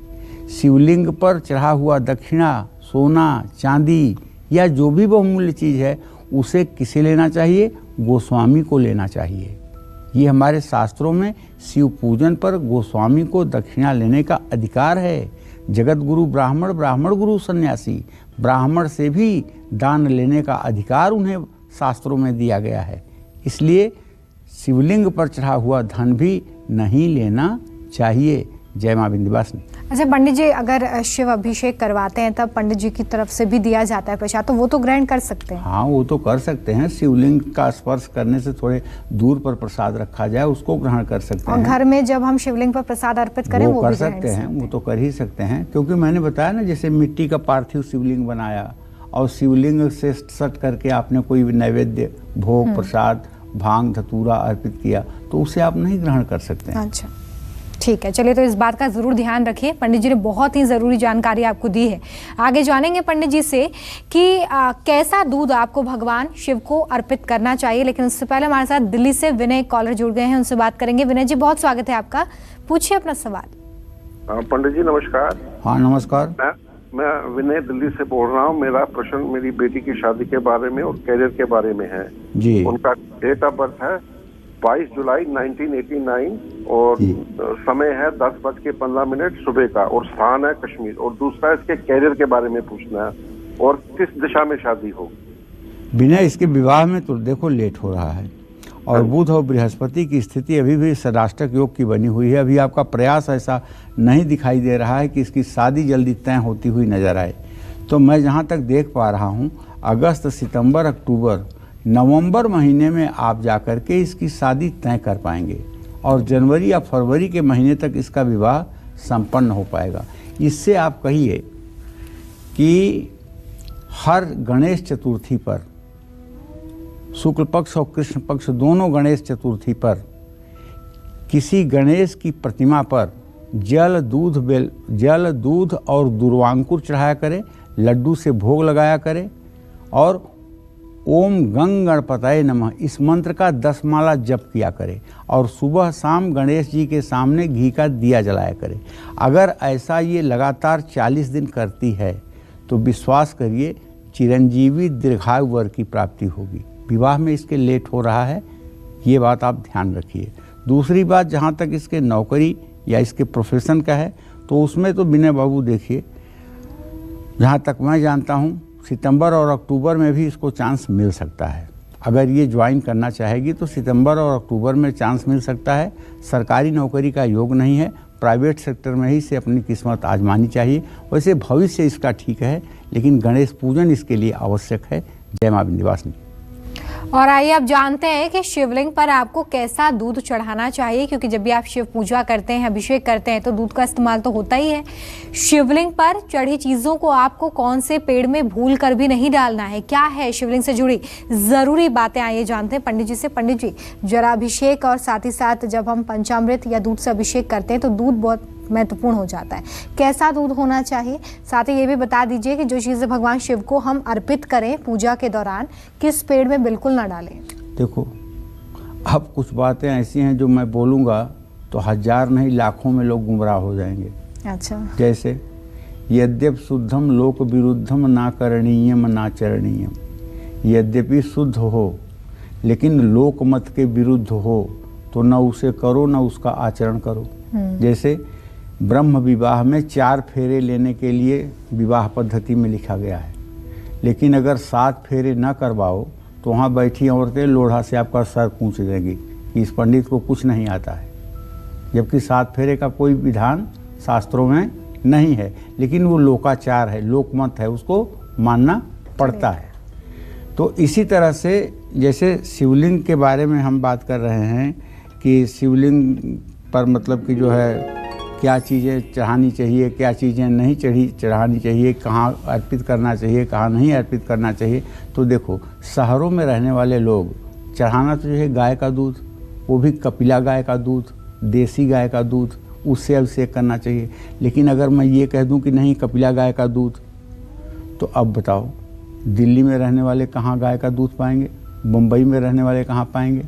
शिवलिंग पर चढ़ा हुआ दक्षिणा, सोना, चांदी या जो भी बहुमूल्य चीज़ है उसे किसे लेना चाहिए? गोस्वामी को लेना चाहिए। ये हमारे शास्त्रों में शिव पूजन पर गोस्वामी को दक्षिणा लेने का अधिकार है। जगत गुरु ब्राह्मण, ब्राह्मण गुरु सन्यासी, ब्राह्मण से भी दान लेने का अधिकार उन्हें शास्त्रों में दिया गया है। इसलिए शिवलिंग पर चढ़ा हुआ धन भी नहीं लेना चाहिए। जय मां विंध्यवासिनी। अच्छा पंडित जी, अगर शिव अभिषेक करवाते हैं तब पंडित जी की तरफ से भी दिया जाता है प्रसाद, तो वो तो ग्रहण कर सकते हैं? हाँ, वो तो कर सकते हैं। शिवलिंग का स्पर्श करने से थोड़े दूर पर प्रसाद रखा जाए, उसको ग्रहण कर सकते हैं। और घर में जब हम शिवलिंग पर प्रसाद अर्पित करें वो कर भी सकते हैं, वो तो कर ही सकते हैं। क्योंकि मैंने बताया ना, जैसे मिट्टी का पार्थिव शिवलिंग बनाया और शिवलिंग से सट करके आपने कोई नैवेद्य, भोग, प्रसाद, भांग, धतूरा अर्पित किया, तो उसे आप नहीं ग्रहण कर सकते हैं। अच्छा, ठीक है। चलिए, तो इस बात का ज़रूर ध्यान रखिए। पंडित जी ने बहुत ही ज़रूरी जानकारी आपको दी है। आगे जानेंगे पंडित जी से कि कैसा दूध आपको भगवान शिव को अर्पित करना चाहिए, लेकिन उससे पहले हमारे साथ दिल्ली से विनय कॉलर जुड़ गए हैं, उनसे बात करेंगे। विनय जी, बहुत स्वागत है आपका, पूछिए अपना सवाल। पंडित जी नमस्कार। हाँ नमस्कार। मैं विनय दिल्ली से बोल रहा हूँ। मेरा प्रश्न मेरी बेटी की शादी के बारे में और कैरियर के बारे में है जी। उनका डेट ऑफ बर्थ है 22 जुलाई 1989 और समय है 10:15 सुबह का और स्थान है कश्मीर। और दूसरा इसके कैरियर के बारे में पूछना है और किस दिशा में शादी हो। बिना इसके विवाह में तो देखो लेट हो रहा है और बुध और बृहस्पति की स्थिति अभी भी षडाष्टक योग की बनी हुई है। अभी आपका प्रयास ऐसा नहीं दिखाई दे रहा है कि इसकी शादी जल्दी तय होती हुई नजर आए। तो मैं जहाँ तक देख पा रहा हूँ, अगस्त, सितंबर, अक्टूबर, नवंबर महीने में आप जाकर के इसकी शादी तय कर पाएंगे और जनवरी या फरवरी के महीने तक इसका विवाह संपन्न हो पाएगा। इससे आप कहिए कि हर गणेश चतुर्थी पर, शुक्ल पक्ष और कृष्ण पक्ष दोनों गणेश चतुर्थी पर, किसी गणेश की प्रतिमा पर जल, दूध और दुर्वांकुर चढ़ाया करें, लड्डू से भोग लगाया करें और ओम गंग गणपतये नमः इस मंत्र का 10 माला जप किया करें और सुबह शाम गणेश जी के सामने घी का दिया जलाया करें। अगर ऐसा ये लगातार 40 दिन करती है तो विश्वास करिए चिरंजीवी दीर्घायु वर की प्राप्ति होगी। विवाह में इसके लेट हो रहा है, ये बात आप ध्यान रखिए। दूसरी बात, जहाँ तक इसके नौकरी या इसके प्रोफेशन का है तो उसमें तो विनय बाबू देखिए, जहाँ तक मैं जानता हूँ सितंबर और अक्टूबर में भी इसको चांस मिल सकता है। अगर ये ज्वाइन करना चाहेगी तो सितंबर और अक्टूबर में चांस मिल सकता है। सरकारी नौकरी का योग नहीं है, प्राइवेट सेक्टर में ही से अपनी किस्मत आजमानी चाहिए। वैसे भविष्य इसका ठीक है, लेकिन गणेश पूजन इसके लिए आवश्यक है। जय मां विंध्यवासिनी। और आइए आप जानते हैं कि शिवलिंग पर आपको कैसा दूध चढ़ाना चाहिए, क्योंकि जब भी आप शिव पूजा करते हैं, अभिषेक करते हैं, तो दूध का इस्तेमाल तो होता ही है। शिवलिंग पर चढ़ी चीज़ों को आपको कौन से पेड़ में भूल कर भी नहीं डालना है। क्या है शिवलिंग से जुड़ी ज़रूरी बातें, आइए जानते हैं पंडित जी से। पंडित जी, जरा अभिषेक और साथ ही साथ जब हम पंचामृत या दूध से अभिषेक करते हैं तो दूध बहुत महत्वपूर्ण हो जाता है। कैसा दूध होना चाहिए, साथ ही ये भी बता दीजिए कि जो चीज़ें भगवान शिव को हम अर्पित करें पूजा के दौरान, किस पेड़ में बिल्कुल ना डालें। देखो, अब कुछ बातें ऐसी हैं जो मैं बोलूँगा तो 1000 नहीं लाखों में लोग गुमराह हो जाएंगे। अच्छा। जैसे यद्यप शुद्धम लोक विरुद्धम ना करणीयम ना चरणीयम, यद्यपि शुद्ध हो लेकिन लोक मत के विरुद्ध हो तो न उसे करो न उसका आचरण करो। जैसे ब्रह्म विवाह में 4 फेरे लेने के लिए विवाह पद्धति में लिखा गया है, लेकिन अगर 7 फेरे न करवाओ तो वहाँ बैठी औरतें लोढ़ा से आपका सर पूछ देंगी कि इस पंडित को कुछ नहीं आता है, जबकि 7 फेरे का कोई विधान शास्त्रों में नहीं है, लेकिन वो लोकाचार है, लोकमत है, उसको मानना पड़ता है। तो इसी तरह से जैसे शिवलिंग के बारे में हम बात कर रहे हैं कि शिवलिंग पर मतलब कि जो है क्या चीज़ें चढ़ानी चाहिए, क्या चीज़ें नहीं चढ़ानी चाहिए, कहाँ अर्पित करना चाहिए, कहाँ नहीं अर्पित करना चाहिए। तो देखो, शहरों में रहने वाले लोग चढ़ाना तो चाहिए गाय का दूध, वो भी कपिला गाय का दूध, देसी गाय का दूध, उससे अभिषेक करना चाहिए। लेकिन अगर मैं ये कह दूं कि नहीं कपिला गाय का दूध, तो अब बताओ दिल्ली में रहने वाले कहाँ गाय का दूध पाएंगे, मुंबई में रहने वाले कहाँ पाएंगे?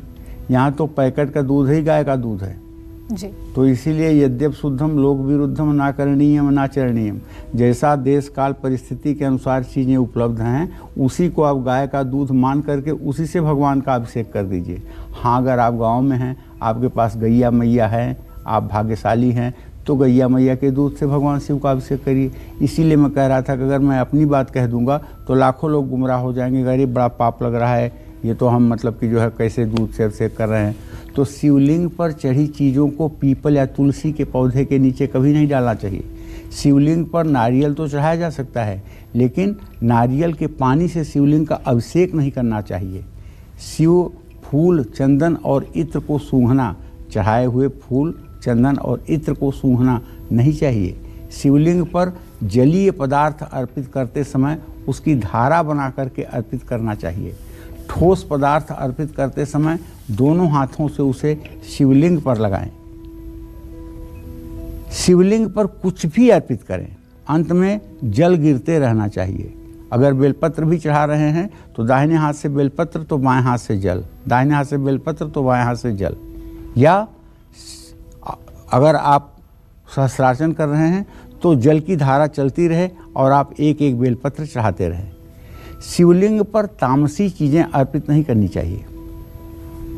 यहाँ तो पैकेट का दूध ही गाय का दूध है जी। तो इसीलिए यद्यप शुद्धम लोक विरुद्धम ना करणीयम ना चरणीयम, जैसा देश काल परिस्थिति के अनुसार चीज़ें उपलब्ध हैं उसी को आप गाय का दूध मान करके उसी से भगवान का अभिषेक कर दीजिए। हाँ, अगर आप गांव में हैं, आपके पास गैया मैया है, आप भाग्यशाली हैं, तो गैया मैया के दूध से भगवान शिव का अभिषेक करिए। इसीलिए मैं कह रहा था कि अगर मैं अपनी बात कह दूंगा तो लाखों लोग गुमराह हो जाएंगे, अरे बड़ा पाप लग रहा है, ये तो हम मतलब कि जो है कैसे दूध से अभिषेक कर रहे हैं। तो शिवलिंग पर चढ़ी चीज़ों को पीपल या तुलसी के पौधे के नीचे कभी नहीं डालना चाहिए। शिवलिंग पर नारियल तो चढ़ाया जा सकता है, लेकिन नारियल के पानी से शिवलिंग का अभिषेक नहीं करना चाहिए। शिव फूल, चंदन और इत्र को सूंघना, चढ़ाए हुए फूल, चंदन और इत्र को सूंघना नहीं चाहिए। शिवलिंग पर जलीय पदार्थ अर्पित करते समय उसकी धारा बना करके अर्पित करना चाहिए। ठोस पदार्थ अर्पित करते समय दोनों हाथों से उसे शिवलिंग पर लगाएं। शिवलिंग पर कुछ भी अर्पित करें, अंत में जल गिरते रहना चाहिए। अगर बेलपत्र भी चढ़ा रहे हैं तो दाहिने हाथ से बेलपत्र तो बाएं हाथ से जल, दाहिने हाथ से बेलपत्र तो बाएं हाथ से जल। या अगर आप सहस्रार्चन कर रहे हैं तो जल की धारा चलती रहे और आप एक एक बेलपत्र चढ़ाते रहें। शिवलिंग पर तामसी चीज़ें अर्पित नहीं करनी चाहिए,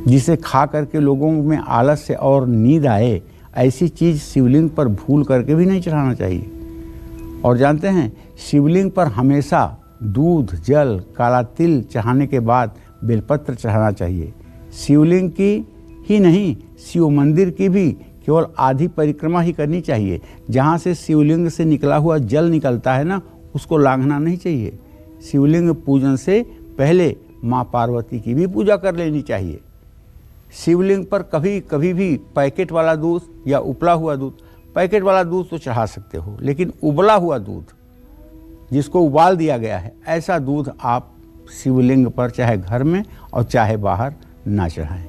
जिसे खा करके लोगों में आलस्य और नींद आए, ऐसी चीज़ शिवलिंग पर भूल करके भी नहीं चढ़ाना चाहिए। और जानते हैं, शिवलिंग पर हमेशा दूध, जल, काला तिल चढ़ाने के बाद बेलपत्र चढ़ाना चाहिए। शिवलिंग की ही नहीं, शिव मंदिर की भी केवल आधी परिक्रमा ही करनी चाहिए। जहाँ से शिवलिंग से निकला हुआ जल निकलता है ना, उसको लांघना नहीं चाहिए। शिवलिंग पूजन से पहले माँ पार्वती की भी पूजा कर लेनी चाहिए। शिवलिंग पर कभी भी पैकेट वाला दूध या उबला हुआ दूध, पैकेट वाला दूध तो चढ़ा सकते हो, लेकिन उबला हुआ दूध जिसको उबाल दिया गया है, ऐसा दूध आप शिवलिंग पर चाहे घर में और चाहे बाहर ना चढ़ाएं।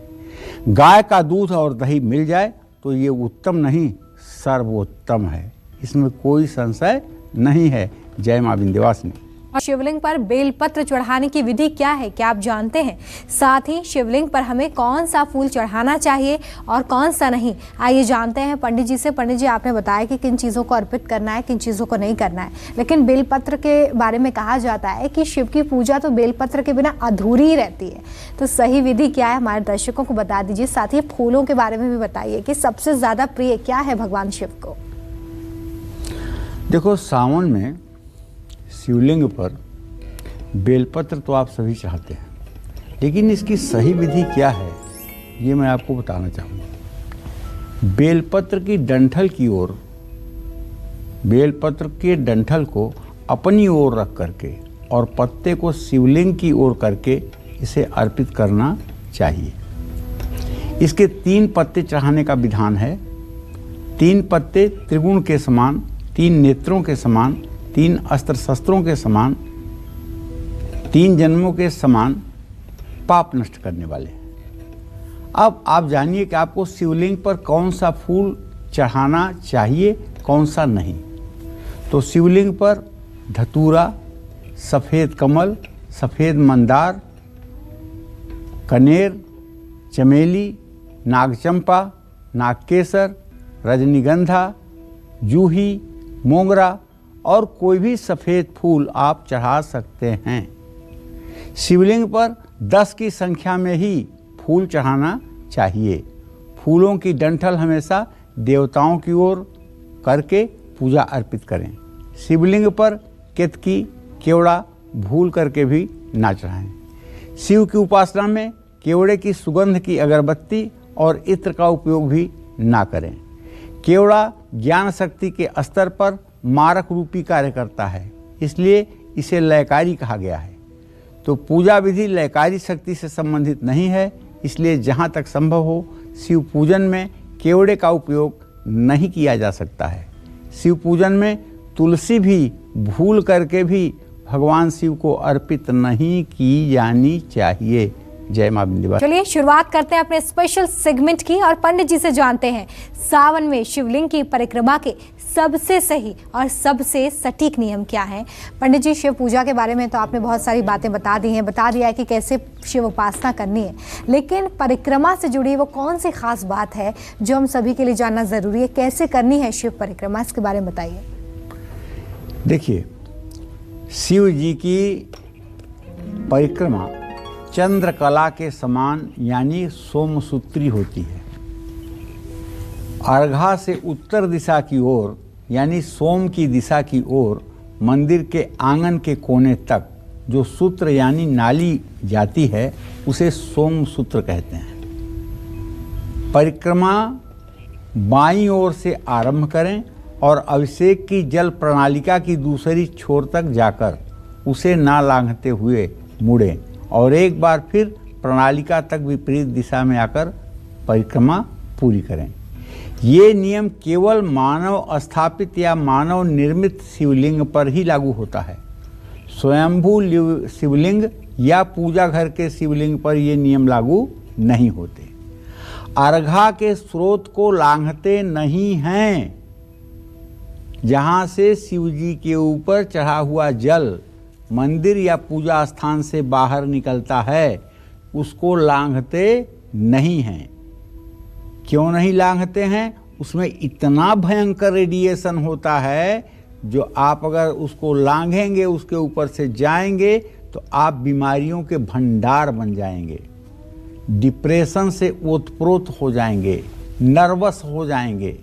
गाय का दूध और दही मिल जाए तो ये उत्तम नहीं, सर्वोत्तम है, इसमें कोई संशय नहीं है। जय मां विंध्यवासिनी। और शिवलिंग पर बेलपत्र चढ़ाने की विधि क्या है, क्या आप जानते हैं? साथ ही शिवलिंग पर हमें कौन सा फूल चढ़ाना चाहिए और कौन सा नहीं, आइए जानते हैं पंडित जी से। पंडित जी, आपने बताया कि किन चीज़ों को अर्पित करना है, किन चीज़ों को नहीं करना है, लेकिन बेलपत्र के बारे में कहा जाता है कि शिव की पूजा तो बेलपत्र के बिना अधूरी रहती है। तो सही विधि क्या है, हमारे दर्शकों को बता दीजिए। साथ ही फूलों के बारे में भी बताइए कि सबसे ज़्यादा प्रिय क्या है भगवान शिव को। देखो, सावन में शिवलिंग पर बेलपत्र तो आप सभी चाहते हैं, लेकिन इसकी सही विधि क्या है ये मैं आपको बताना चाहूँगा। बेलपत्र की डंठल की ओर, बेलपत्र के डंठल को अपनी ओर रख करके और पत्ते को शिवलिंग की ओर करके इसे अर्पित करना चाहिए। इसके 3 पत्ते चढ़ाने का विधान है। 3 पत्ते त्रिगुण के समान, 3 नेत्रों के समान, 3 अस्त्र शस्त्रों के समान, 3 जन्मों के समान पाप नष्ट करने वाले। अब आप जानिए कि आपको शिवलिंग पर कौन सा फूल चढ़ाना चाहिए, कौन सा नहीं। तो शिवलिंग पर धतूरा, सफ़ेद कमल, सफ़ेद मंदार, कनेर, चमेली, नागचंपा, नागकेसर, रजनीगंधा, जूही, मोगरा और कोई भी सफ़ेद फूल आप चढ़ा सकते हैं। शिवलिंग पर 10 की संख्या में ही फूल चढ़ाना चाहिए। फूलों की डंठल हमेशा देवताओं की ओर करके पूजा अर्पित करें। शिवलिंग पर केतकी, केवड़ा भूल करके भी ना चढ़ाएं। शिव की उपासना में केवड़े की सुगंध की अगरबत्ती और इत्र का उपयोग भी ना करें। केवड़ा ज्ञान शक्ति के स्तर पर मारक रूपी कार्य करता है, इसलिए इसे लयकारी कहा गया है। तो पूजा विधि लयकारी शक्ति से संबंधित नहीं है, इसलिए जहाँ तक संभव हो शिव पूजन में केवड़े का उपयोग नहीं किया जा सकता है। शिव पूजन में तुलसी भी भूल करके भी भगवान शिव को अर्पित नहीं की जानी चाहिए। जय मां विंध्यवासिनी। चलिए शुरुआत करते हैं अपने स्पेशल सेगमेंट की और पंडित जी से जानते हैं सावन में शिवलिंग की परिक्रमा के सबसे सही और सबसे सटीक नियम क्या हैं। पंडित जी, शिव पूजा के बारे में तो आपने बहुत सारी बातें बता दिया है कि कैसे शिव उपासना करनी है, लेकिन परिक्रमा से जुड़ी वो कौन सी खास बात है जो हम सभी के लिए जानना जरूरी है, कैसे करनी है शिव परिक्रमा, इसके बारे में बताइए। देखिए, शिव जी की परिक्रमा चंद्रकला के समान यानी सोमसूत्री होती है। अर्घा से उत्तर दिशा की ओर यानी सोम की दिशा की ओर मंदिर के आंगन के कोने तक जो सूत्र यानी नाली जाती है उसे सोम सूत्र कहते हैं। परिक्रमा बाईं ओर से आरंभ करें और अभिषेक की जल प्रणालिका की दूसरी छोर तक जाकर उसे ना लांघते हुए मुड़ें और एक बार फिर प्रणालिका तक विपरीत दिशा में आकर परिक्रमा पूरी करें। ये नियम केवल मानव स्थापित या मानव निर्मित शिवलिंग पर ही लागू होता है। स्वयंभू शिवलिंग या पूजा घर के शिवलिंग पर ये नियम लागू नहीं होते। अर्घा के स्रोत को लांघते नहीं हैं। जहाँ से शिव जी के ऊपर चढ़ा हुआ जल मंदिर या पूजा स्थान से बाहर निकलता है उसको लांघते नहीं हैं। क्यों नहीं लांघते हैं? उसमें इतना भयंकर रेडिएशन होता है जो आप अगर उसको लांघेंगे, उसके ऊपर से जाएंगे तो आप बीमारियों के भंडार बन जाएंगे, डिप्रेशन से ओतप्रोत हो जाएंगे, नर्वस हो जाएंगे।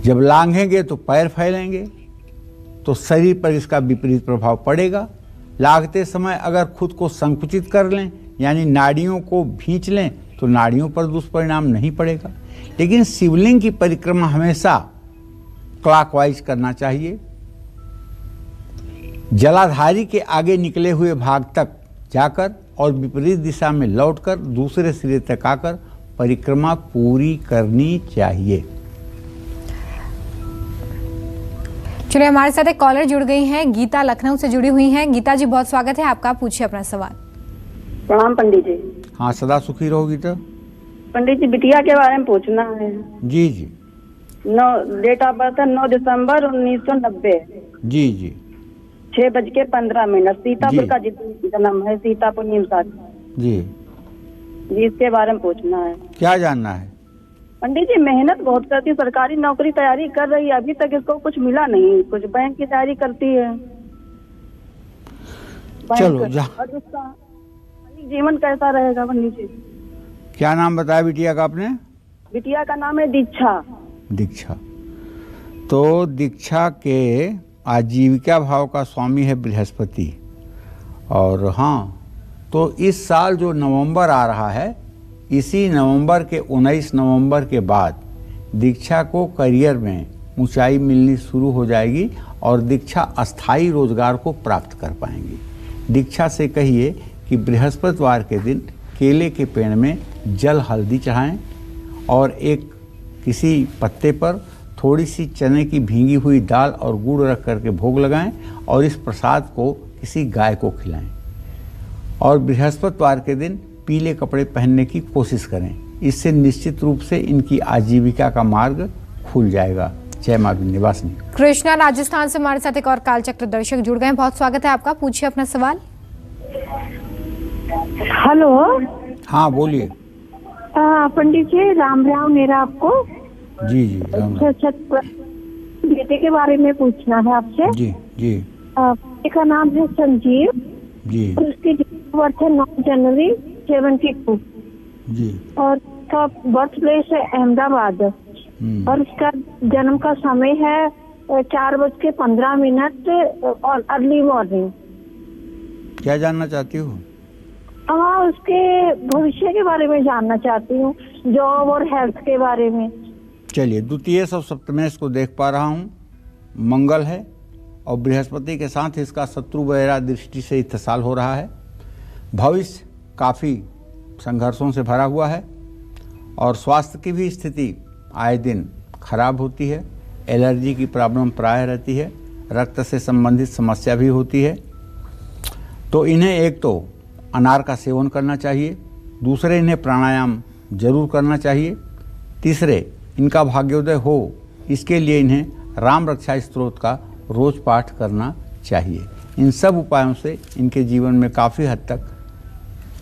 जब लांघेंगे तो पैर फैलेंगे तो शरीर पर इसका विपरीत प्रभाव पड़ेगा। लांघते समय अगर खुद को संकुचित कर लें यानी नाड़ियों को भींच लें तो नाड़ियों पर दुष्परिणाम नहीं पड़ेगा। लेकिन शिवलिंग की परिक्रमा हमेशा क्लॉकवाइज करना चाहिए। जलाधारी के आगे निकले हुए भाग तक जाकर और विपरीत दिशा में लौटकर दूसरे सिरे तक आकर परिक्रमा पूरी करनी चाहिए। चलिए, हमारे साथ एक कॉलर जुड़ गई हैं, गीता लखनऊ से जुड़ी हुई हैं। गीता जी, बहुत स्वागत है आपका, पूछिए अपना सवाल। प्रणाम पंडित जी। हाँ, सदा सुखी रहो गीता। पंडित जी, बिटिया के बारे में पूछना है। जी जी। डेट ऑफ बर्थ है 9 दिसंबर 1990। जी जी। 6:15 सीतापुर का जन्म है, सीतापुर नीमसा। जी जी, इसके बारे में पूछना है। क्या जानना है? पंडित जी, मेहनत बहुत करती है, सरकारी नौकरी तैयारी कर रही है, अभी तक इसको कुछ मिला नहीं। कुछ बैंक की तैयारी करती है। चलो जा। और उसका जीवन कैसा रहेगा पंडित जी? क्या नाम बताया बिटिया का आपने? बिटिया का नाम है दीक्षा। दीक्षा। तो दीक्षा के आजीविका भाव का स्वामी है बृहस्पति। और हाँ, तो इस साल जो नवंबर आ रहा है, इसी नवंबर के 19 नवंबर के बाद दीक्षा को करियर में ऊंचाई मिलनी शुरू हो जाएगी और दीक्षा अस्थाई रोजगार को प्राप्त कर पाएंगी। दीक्षा से कहिए कि बृहस्पतिवार के दिन केले के पेड़ में जल हल्दी चढ़ाएं और एक किसी पत्ते पर थोड़ी सी चने की भींगी हुई दाल और गुड़ रख करके भोग लगाएं और इस प्रसाद को किसी गाय को खिलाएं। और बृहस्पतिवार के दिन पीले कपड़े पहनने की कोशिश करें। इससे निश्चित रूप से इनकी आजीविका का मार्ग खुल जाएगा। जय मां विंध्यवासिनी। कृष्णा राजस्थान से हमारे साथ एक और कालचक्र दर्शक जुड़ गए हैं, बहुत स्वागत है आपका, पूछिए अपना सवाल। हेलो। हाँ, बोलिए। पंडित जी, राम राम। मेरा आपको जी जी राम राम। बेटे के बारे में पूछना है आपसे। जी जी। बेटे का नाम है संजीव जी। और उसकी बर्थ है 9 जनवरी 72 जी। और उसका बर्थ प्लेस है अहमदाबाद और उसका जन्म का समय है 4:15 और अर्ली मॉर्निंग। क्या जानना चाहती हो? हाँ, उसके भविष्य के बारे में जानना चाहती हूँ, जॉब और हेल्थ के बारे में। चलिए, द्वितीय सप्तमेश को देख पा रहा हूँ, मंगल है और बृहस्पति के साथ इसका शत्रु वगैरह दृष्टि से इत्तेसाल हो रहा है। भविष्य काफ़ी संघर्षों से भरा हुआ है और स्वास्थ्य की भी स्थिति आए दिन खराब होती है। एलर्जी की प्रॉब्लम प्राय रहती है, रक्त से संबंधित समस्या भी होती है। तो इन्हें एक तो अनार का सेवन करना चाहिए। दूसरे, इन्हें प्राणायाम जरूर करना चाहिए। तीसरे, इनका भाग्योदय हो इसके लिए इन्हें राम रक्षा स्तोत्र का रोज पाठ करना चाहिए। इन सब उपायों से इनके जीवन में काफ़ी हद तक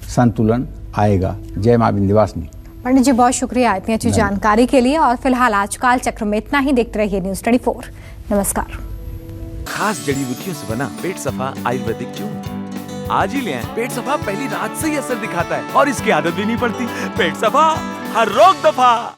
संतुलन आएगा। जय मां विंध्यवासिनी। पंडित जी बहुत शुक्रिया इतनी अच्छी जानकारी के लिए। और फिलहाल आज काल चक्र में इतना ही। देखते रहिए न्यूज़ 24। नमस्कार। खास जड़ी बूटियों से बना पेट सफा आयुर्वेदिक चूर्ण आज ही ले आएं। पेट सफा पहली रात से ही असर दिखाता है और इसकी आदत भी नहीं पड़ती। पेट सफा हर रोग दफा।